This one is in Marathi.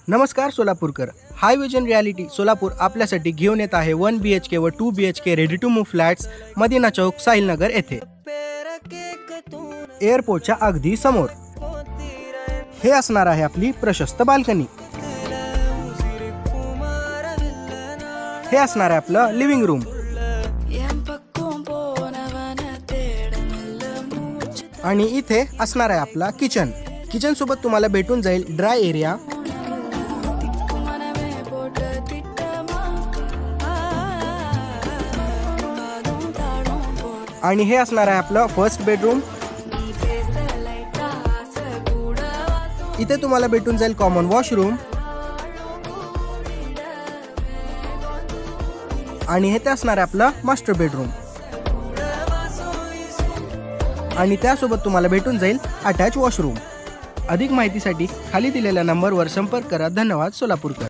नमस्कार सोलापूरकर. हाय विजन रियालिटी सोलापूर आपल्यासाठी घेऊन येत आहे 1 BHK व 2 BHK ready to move flats Madina Chowk Sahilnagar येथे एअरपोर्टच्या अगदी समोर. हे असणार आहे आपली प्रशस्त बाल्कनी. हे असणार आहे आपलं लिव्हिंग रूम आणि इथे असणार आहे आपला किचन. किचन सोबत तुम्हाला भेटून जाईल ड्राय एरिया आणि हे असणार आहे आपलं फर्स्ट बेडरूम. इथे तुम्हाला भेटून जाईल कॉमन वॉशरूम आणि हे ते असणार आहे आपलं मास्टर बेडरूम आणि त्यासोबत तुम्हाला भेटून जाईल अटॅच वॉशरूम. अधिक माहितीसाठी खाली दिलेल्या नंबरवर संपर्क करा. धन्यवाद सोलापूरकर.